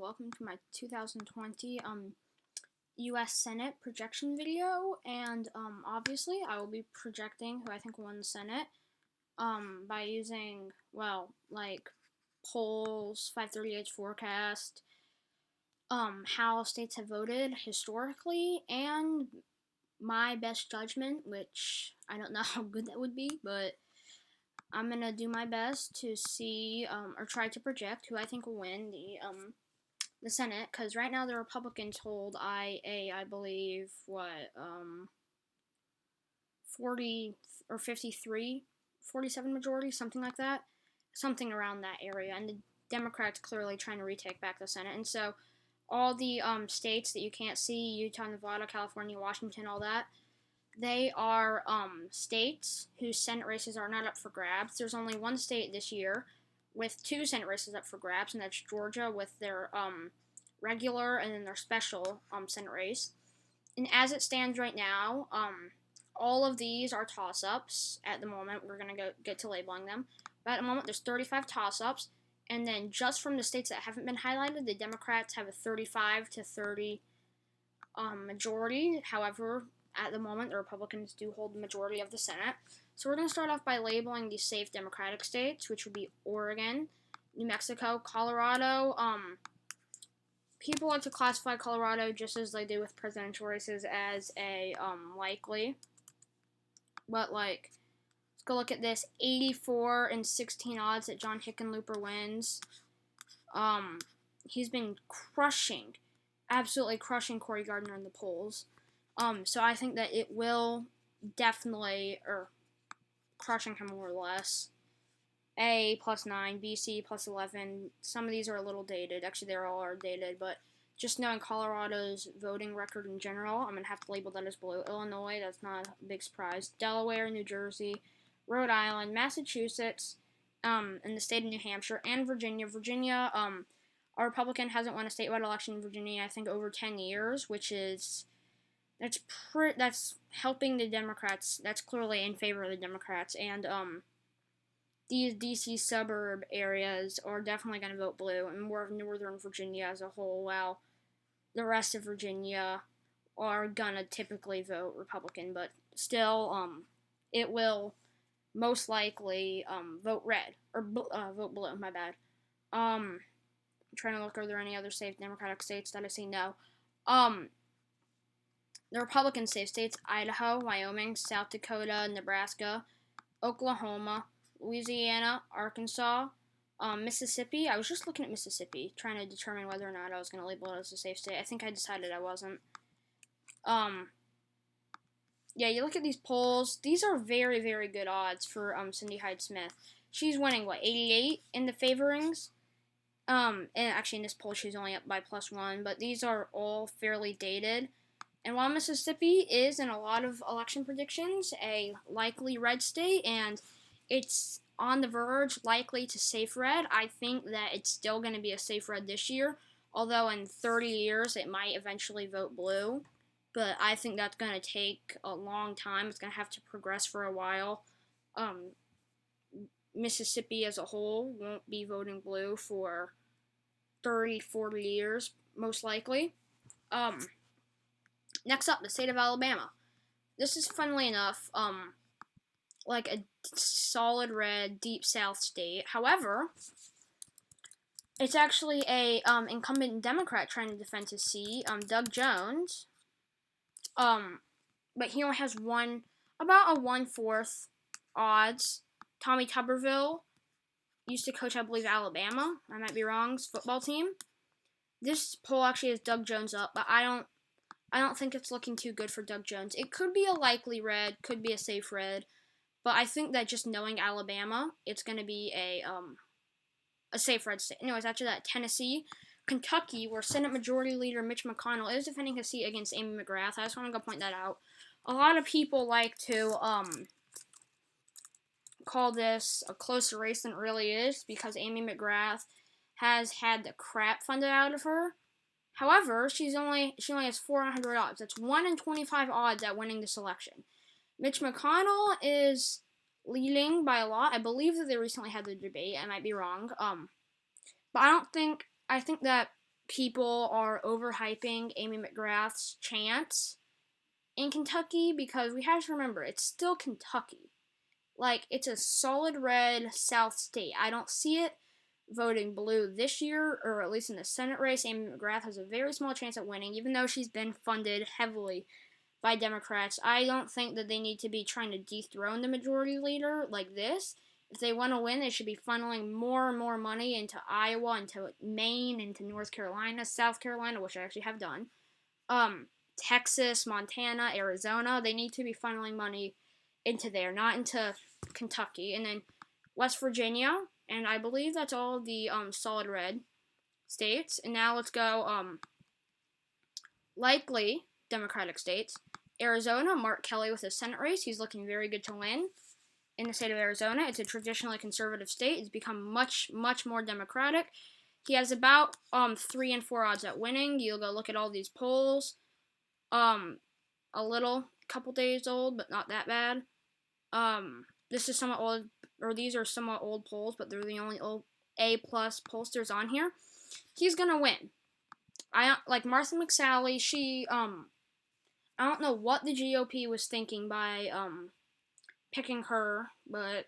welcome to my 2020 US Senate projection video. And obviously I will be projecting who I think will win the Senate by using, polls, 538 forecast, how states have voted historically, and my best judgment, which I don't know how good that would be, but I'm gonna do my best to see or try to project who I think will win the Senate, because right now the Republicans hold I believe 40 or 53, 47 majority, something like that, something around that area, and the Democrats clearly trying to retake back the Senate. And so all the states that you can't see, Utah, Nevada, California, Washington, all that, they are states whose Senate races are not up for grabs. There's only one state this year with two Senate races up for grabs, and that's Georgia with their regular and then their special Senate race. And as it stands right now, all of these are toss-ups at the moment. We're going to get to labeling them. But at the moment, there's 35 toss-ups. And then just from the states that haven't been highlighted, the Democrats have a 35 to 30 majority. However, at the moment, the Republicans do hold the majority of the Senate. So we're going to start off by labeling the safe Democratic states, which would be Oregon, New Mexico, Colorado. People like to classify Colorado just as they do with presidential races as a likely. But let's go look at this: 84 and 16 odds that John Hickenlooper wins. He's been absolutely crushing Cory Gardner in the polls. So I think that it will definitely, or crushing him more or less. A +9, BC +11. Some of these are a little dated. Actually, they all are dated, but just knowing Colorado's voting record in general, I'm going to have to label that as blue. Illinois, that's not a big surprise. Delaware, New Jersey, Rhode Island, Massachusetts, and the state of New Hampshire, and Virginia. Virginia, a Republican hasn't won a statewide election in Virginia, I think, over 10 years, which is, that's helping the Democrats. That's clearly in favor of the Democrats, and these DC suburb areas are definitely going to vote blue, and more of Northern Virginia as a whole, while the rest of Virginia are going to typically vote Republican, but still, it will most likely vote red, or vote blue, my bad. I'm trying to look, are there any other safe Democratic states that I see? No. The Republican safe states: Idaho, Wyoming, South Dakota, Nebraska, Oklahoma, Louisiana, Arkansas, Mississippi. I was just looking at Mississippi, trying to determine whether or not I was going to label it as a safe state. I think I decided I wasn't. Yeah, you look at these polls. These are very, very good odds for Cindy Hyde-Smith. She's winning, 88 in the favorings? And actually in this poll she's only up by +1, but these are all fairly dated. And while Mississippi is, in a lot of election predictions, a likely red state, and it's on the verge, likely to safe red, I think that it's still going to be a safe red this year, although in 30 years it might eventually vote blue. But I think that's going to take a long time. It's going to have to progress for a while. Mississippi as a whole won't be voting blue for 30, 40 years, most likely. Next up, the state of Alabama. This is, funnily enough, like a solid red, deep South state. However, it's actually a incumbent Democrat trying to defend his seat, Doug Jones. But he only has about a 1/4 odds. Tommy Tuberville used to coach, I believe, Alabama. I might be wrong. His football team. This poll actually has Doug Jones up, but I don't think it's looking too good for Doug Jones. It could be a likely red, could be a safe red, but I think that just knowing Alabama, it's going to be a safe red state. Anyways, after that, Tennessee, Kentucky, where Senate Majority Leader Mitch McConnell is defending his seat against Amy McGrath. I just want to go point that out. A lot of people like to call this a closer race than it really is, because Amy McGrath has had the crap funded out of her. However, she only has 400 odds. That's 1 in 25 odds at winning this election. Mitch McConnell is leading by a lot. I believe that they recently had the debate. I might be wrong. But I think that people are overhyping Amy McGrath's chance in Kentucky because we have to remember it's still Kentucky. Like, it's a solid red South state. I don't see it voting blue this year, or at least in the Senate race. Amy McGrath has a very small chance at winning, even though she's been funded heavily by Democrats. I don't think that they need to be trying to dethrone the majority leader like this. If they want to win, they should be funneling more and more money into Iowa, into Maine, into North Carolina, South Carolina, which I actually have done. Texas, Montana, Arizona. They need to be funneling money into there, not into Kentucky. And then West Virginia, and I believe that's all the solid red states. And now let's go likely Democratic states. Arizona, Mark Kelly with his Senate race. He's looking very good to win. In the state of Arizona, it's a traditionally conservative state. It's become much, much more Democratic. He has about 3 and 4 odds at winning. You'll go look at all these polls. Couple days old, but not that bad. This is somewhat old, or these are somewhat old polls, but they're the only old A+ pollsters on here. He's gonna win. Like Martha McSally. She I don't know what the GOP was thinking by picking her, but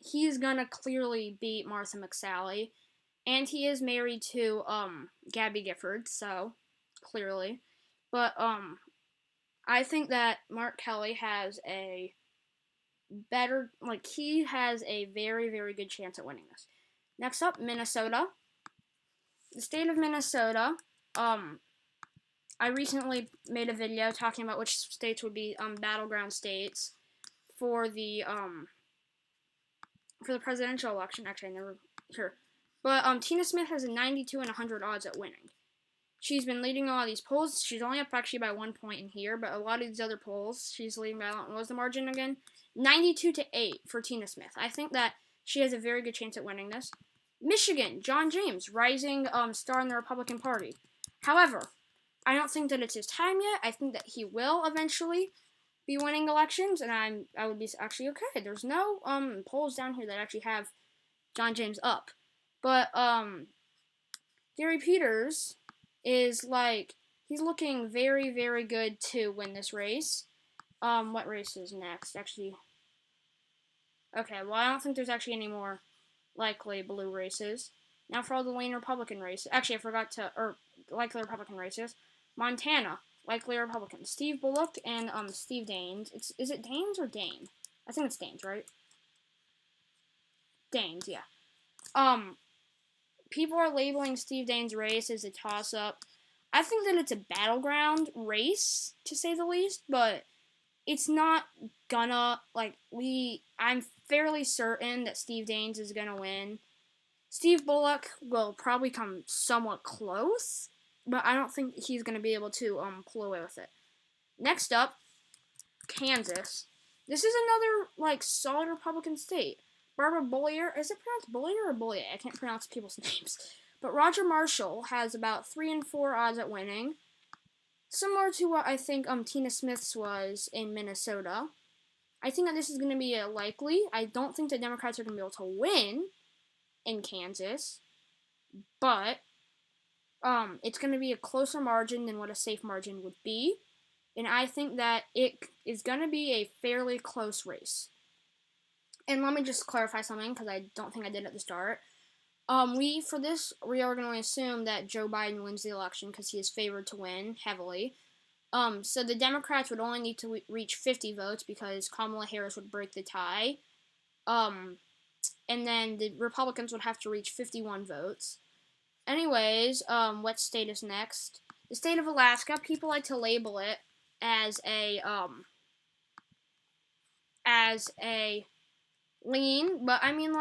he's gonna clearly beat Martha McSally, and he is married to Gabby Gifford, so clearly, but I think that Mark Kelly has a better, he has a very, very good chance at winning this. Next up, Minnesota. The state of Minnesota, I recently made a video talking about which states would be battleground states for the presidential election. Actually, I never sure. But Tina Smith has a 92 and 100 odds at winning. She's been leading a lot of these polls. She's only up actually by 1 point in here, but a lot of these other polls, she's leading by, what was the margin again? 92-8 for Tina Smith. I think that she has a very good chance at winning this. Michigan, John James, rising star in the Republican Party. However, I don't think that it's his time yet. I think that he will eventually be winning elections, and I would be actually okay. There's no polls down here that actually have John James up. But Gary Peters is he's looking very, very good to win this race. What race is next? Actually, okay, well, I don't think there's actually any more likely blue races. Now for all the lean Republican races. Actually, I forgot to, likely Republican races. Montana, likely Republican. Steve Bullock and Steve Daines. Is it Daines or Dane? I think it's Daines, right? Daines, yeah. People are labeling Steve Daines' race as a toss-up. I think that it's a battleground race, to say the least, but it's not gonna, I'm fairly certain that Steve Daines is gonna win. Steve Bullock will probably come somewhat close, but I don't think he's gonna be able to pull away with it. Next up, Kansas. This is another solid Republican state. Barbara Bollier, is it pronounced Bollier or Bollier? I can't pronounce people's names. But Roger Marshall has about 3 and 4 odds at winning. Similar to what I think Tina Smith's was in Minnesota. I think that this is going to be likely. I don't think the Democrats are going to be able to win in Kansas. But it's going to be a closer margin than what a safe margin would be. And I think that it is going to be a fairly close race. And let me just clarify something, because I don't think I did at the start. We are going to assume that Joe Biden wins the election because he is favored to win heavily. So the Democrats would only need to reach 50 votes because Kamala Harris would break the tie. And then the Republicans would have to reach 51 votes. Anyways, what state is next? The state of Alaska. People like to label it as a lean, but I mean,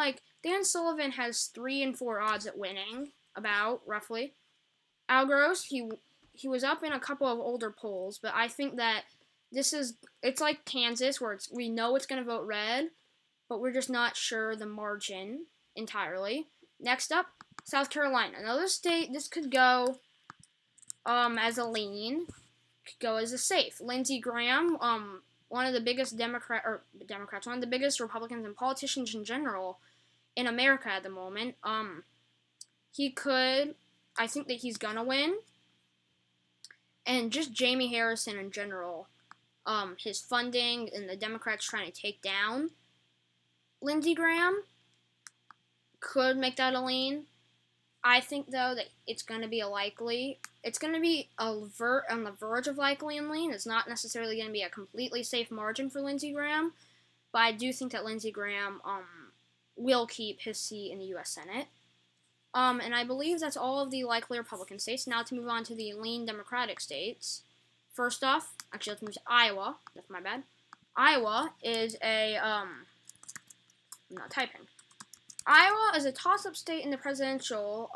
Dan Sullivan has 3 and 4 odds at winning, about, roughly. Al Gross, he was up in a couple of older polls, but I think that it's like Kansas, where we know it's going to vote red, but we're just not sure the margin entirely. Next up, South Carolina. Another state, this could go as a lean, could go as a safe. Lindsey Graham, one of the biggest Democrats, one of the biggest Republicans and politicians in general in America at the moment. He could I think that he's gonna win. And just Jamie Harrison in general, his funding and the Democrats trying to take down Lindsey Graham could make that a lean. I think, though, that it's going to be it's going to be on the verge of likely and lean. It's not necessarily going to be a completely safe margin for Lindsey Graham, but I do think that Lindsey Graham will keep his seat in the U.S. Senate. And I believe that's all of the likely Republican states. Now to move on to the lean Democratic states. First off, actually, let's move to Iowa. That's my bad. Iowa is I'm not typing. Iowa is a toss-up state in the presidential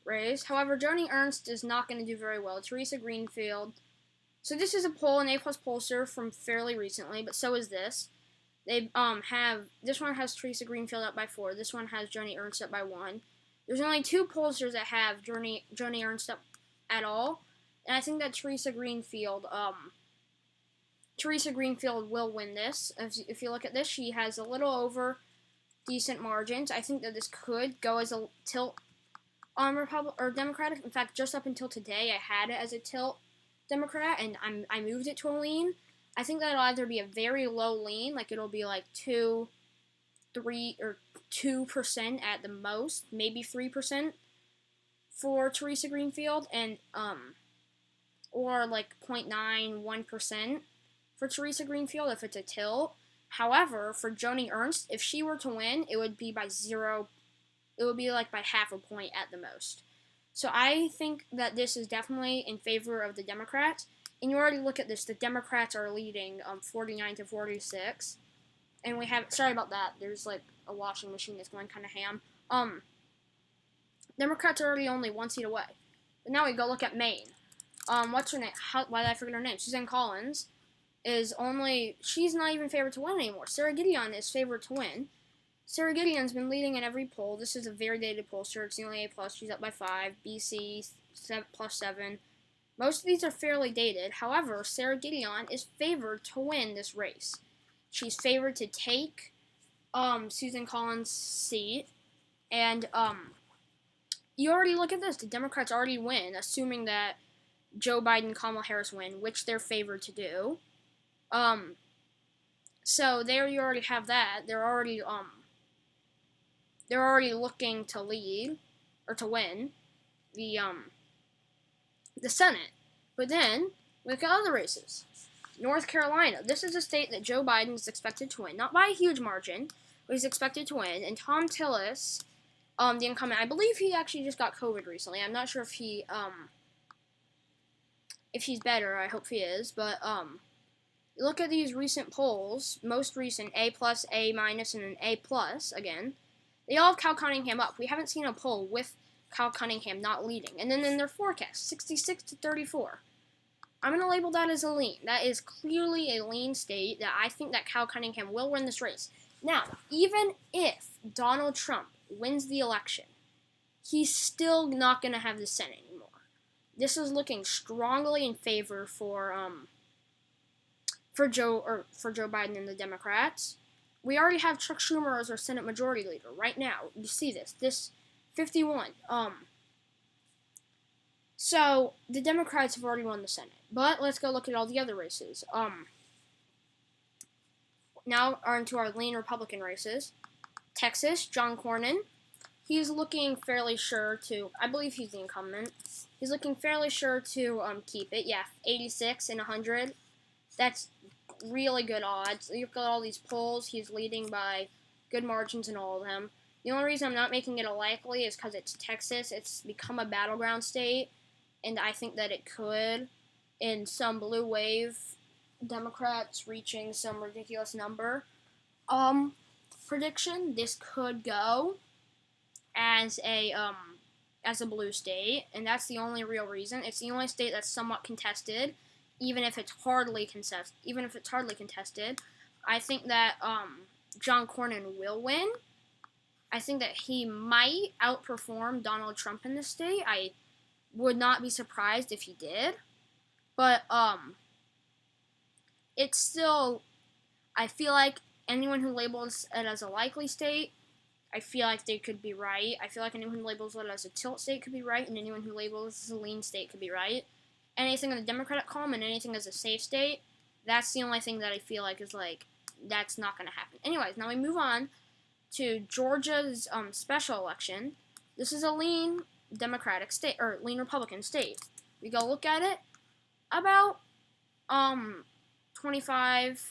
race. However, Joni Ernst is not going to do very well. Theresa Greenfield. So this is a poll, an A-plus pollster from fairly recently, but so is this. They this one has Theresa Greenfield up by 4. This one has Joni Ernst up by 1. There's only 2 pollsters that have Joni Ernst up at all, and I think that Theresa Greenfield will win this. If you look at this, she has a little over decent margins. I think that this could go as a tilt on Republican or Democratic. In fact, just up until today, I had it as a tilt Democrat, and I moved it to a lean. I think that'll either be a very low lean, like it'll be like 2%, 2% at the most, maybe 3% for Theresa Greenfield, and or like 0.9, 1% for Theresa Greenfield if it's a tilt. However, for Joni Ernst, if she were to win, it would be by 0. It would be like by half a point at the most. So I think that this is definitely in favor of the Democrats. And you already look at this. The Democrats are leading 49 to 46. And we have, sorry about that. There's like a washing machine that's going kind of ham. Democrats are already only 1 seat away. But now we go look at Maine. What's her name? Why did I forget her name? Suzanne Collins. She's not even favored to win anymore. Sarah Gideon is favored to win. Sarah Gideon's been leading in every poll. This is a very dated pollster. It's the only A+. She's up by 5. BC, +7. Most of these are fairly dated. However, Sarah Gideon is favored to win this race. She's favored to take Susan Collins' seat. And you already look at this. The Democrats already win, assuming that Joe Biden, Kamala Harris win, which they're favored to do. So there you already have that. They're already looking to lead or to win the Senate. But then look at other races. North Carolina. This is a state that Joe Biden is expected to win, not by a huge margin, but he's expected to win. And Tom Tillis, the incumbent, I believe he actually just got COVID recently. I'm not sure if he's better. I hope he is, but look at these recent polls, most recent, A+, A-, and an A+, again. They all have Cal Cunningham up. We haven't seen a poll with Cal Cunningham not leading. And then in their forecast, 66 to 34. I'm going to label that as a lean. That is clearly a lean state that I think that Cal Cunningham will win this race. Now, even if Donald Trump wins the election, he's still not going to have the Senate anymore. This is looking strongly in favor for Joe Biden and the Democrats. We already have Chuck Schumer as our Senate Majority Leader right now. You see this 51. So the Democrats have already won the Senate. But let's go look at all the other races. Now are into our lean Republican races. Texas, John Cornyn. He's looking fairly sure to, I believe he's the incumbent. He's looking fairly sure to keep it. Yeah, 86 and 100. That's really good odds. You've got all these polls. He's leading by good margins in all of them. The only reason I'm not making it a likely is because it's Texas. It's become a battleground state, and I think that it could, in some blue wave Democrats reaching some ridiculous number prediction, this could go as a blue state, and that's the only real reason. It's the only state that's somewhat contested, even if it's hardly contested. I think that John Cornyn will win. I think that he might outperform Donald Trump in this state. I would not be surprised if he did. But it's still, I feel like anyone who labels it as a likely state, I feel like they could be right. I feel like anyone who labels it as a tilt state could be right, and anyone who labels it as a lean state could be right. Anything in the Democratic column and anything as a safe state, that's the only thing that I feel like is like, that's not going to happen. Anyways, now we move on to Georgia's special election. This is a lean Democratic state, or lean Republican state. We go look at it, about 25,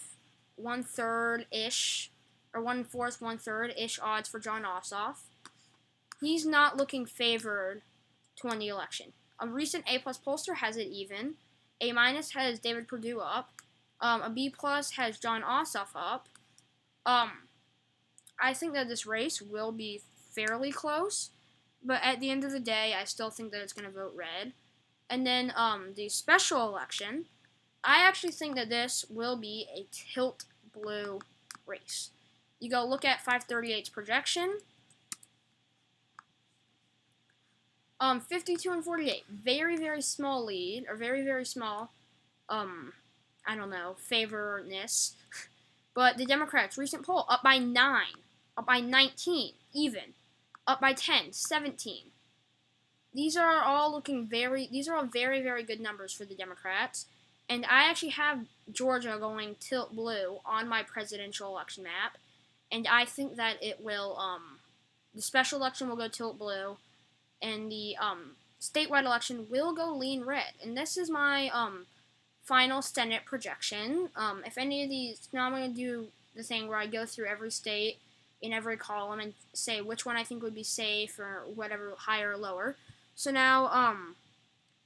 1/3-ish, or 1/4, 1/3-ish odds for Jon Ossoff. He's not looking favored to win the election. A recent A+ pollster has it even. A- has David Perdue up. A B+ has Jon Ossoff up. I think that this race will be fairly close, but at the end of the day, I still think that it's going to vote red. And then the special election, I actually think that this will be a tilt blue race. You go look at 538's projection. 52 and 48, very, very small lead, or very, very small, I don't know, favorness. But the Democrats, recent poll, up by 9, up by 19, even, up by 10, 17. These are all very, very good numbers for the Democrats. And I actually have Georgia going tilt blue on my presidential election map. And I think that it will, the special election will go tilt blue. And the statewide election will go lean red. And this is my final Senate projection. If any of these, now I'm going to do the thing where I go through every state in every column and say which one I think would be safe or whatever, higher or lower. So now,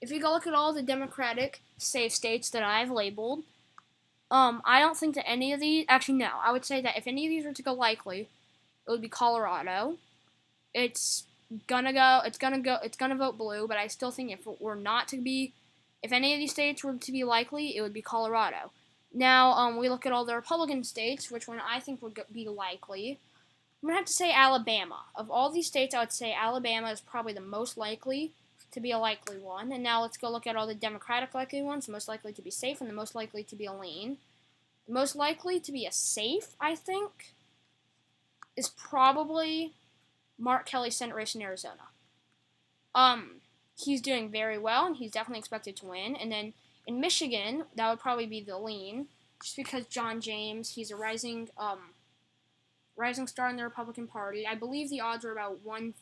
if you go look at all the Democratic safe states that I've labeled, I don't think that any of these, actually no, I would say that if any of these were to go likely, it would be Colorado. It's gonna vote blue, but I still think if any of these states were to be likely, it would be Colorado. Now, we look at all the Republican states, which one I think would be likely. I'm gonna have to say Alabama. Of all these states, I would say Alabama is probably the most likely to be a likely one. And now let's go look at all the Democratic likely ones, the most likely to be safe and the most likely to be a lean. The most likely to be a safe, I think, is probably Mark Kelly's Senate race in Arizona. He's doing very well, and he's definitely expected to win. And then in Michigan, that would probably be the lean, just because John James, he's a rising star in the Republican Party. I believe the odds are about 1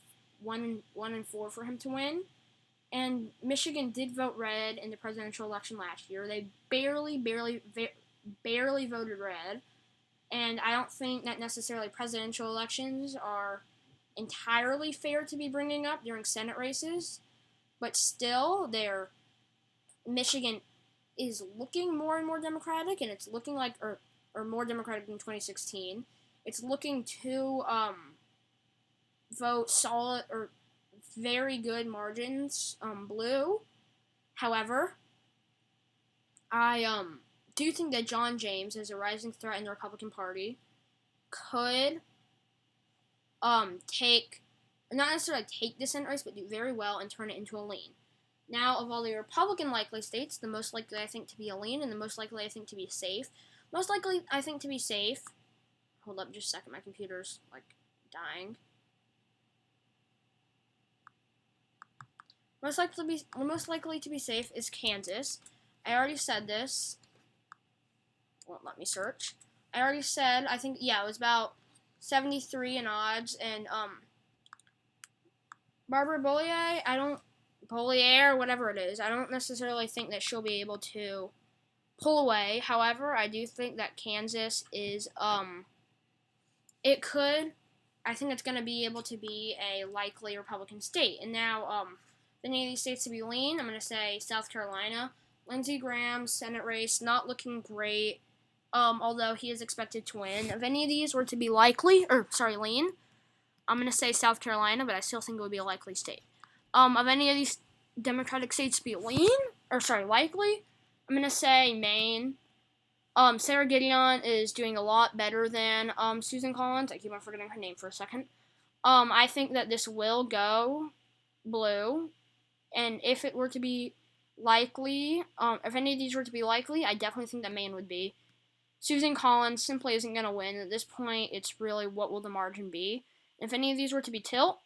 and 4 for him to win. And Michigan did vote red in the presidential election last year. They barely voted red. And I don't think that necessarily presidential elections are entirely fair to be bringing up during Senate races. But still, Michigan is looking more and more Democratic, and it's looking like, or more Democratic than 2016. It's looking to vote solid or very good margins blue. However, I do think that John James, as a rising threat in the Republican Party, could not necessarily take the Senate race, but do very well and turn it into a lean. Now, of all the Republican likely states, the most likely I think to be a lean and the most likely I think to be safe. Most likely I think to be safe. Hold up just a second, my computer's dying. Most likely to be safe is Kansas. I already said this. Won't let me search. I already said, I think, yeah, it was about 73 in odds, and Barbara Bollier, whatever it is, I don't necessarily think that she'll be able to pull away. However, I do think that Kansas is, it could, I think it's going to be able to be a likely Republican state. And now, if any of these states to be lean, I'm going to say South Carolina. Lindsey Graham's Senate race, not looking great, although he is expected to win. If any of these were to be lean, I'm going to say South Carolina, but I still think it would be a likely state. Of any of these Democratic states to be likely, I'm going to say Maine. Sarah Gideon is doing a lot better than Susan Collins. I keep on forgetting her name for a second. I think that this will go blue, and if it were to be likely, if any of these were to be likely, I definitely think that Maine would be. Susan Collins simply isn't going to win. At this point, it's really what will the margin be. If any of these were to be tilt,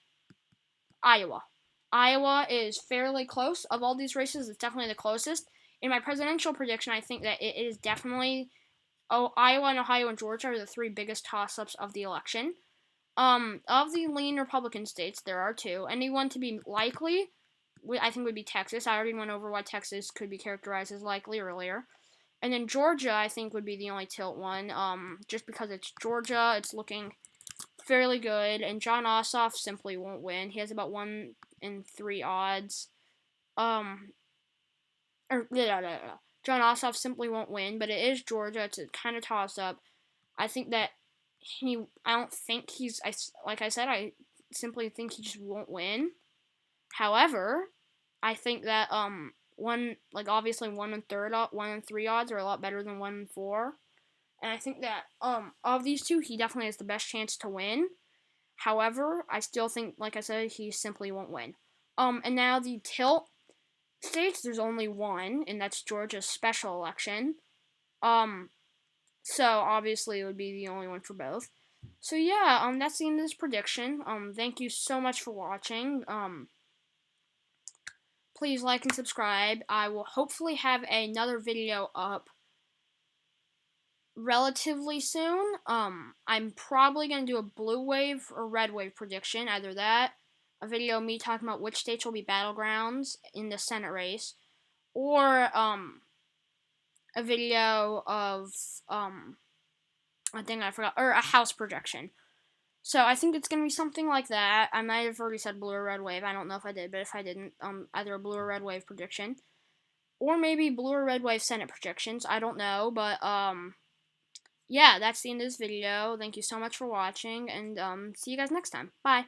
Iowa. Iowa is fairly close. Of all these races, it's definitely the closest. In my presidential prediction, I think that it is definitely Iowa and Ohio and Georgia are the three biggest toss-ups of the election. Of the lean Republican states, there are two. Anyone to be likely, I think, would be Texas. I already went over why Texas could be characterized as likely earlier. And then Georgia, I think, would be the only tilt one. Just because it's Georgia, it's looking fairly good, and Jon Ossoff simply won't win. He has about 1 in 3 odds. Jon Ossoff simply won't win, but it is Georgia. It's a kind of toss up. I think that I don't think he's. Like I said, I simply think he just won't win. However, I think that obviously 1 in 3 odds are a lot better than 1 in 4. And I think that of these two, he definitely has the best chance to win. However, I still think, like I said, he simply won't win. And now the tilt states, there's only one, and that's Georgia's special election. So obviously it would be the only one for both. So yeah, that's the end of this prediction. Thank you so much for watching. Please like and subscribe. I will hopefully have another video up relatively soon. I'm probably going to do a blue wave or red wave prediction, either that, a video of me talking about which states will be battlegrounds in the Senate race, or a video of a thing I forgot, or a House projection. So I think it's going to be something like that. I might have already said blue or red wave. I don't know if I did, but if I didn't, either a blue or red wave prediction, or maybe blue or red wave Senate projections. I don't know, but yeah, that's the end of this video. Thank you so much for watching, and see you guys next time. Bye.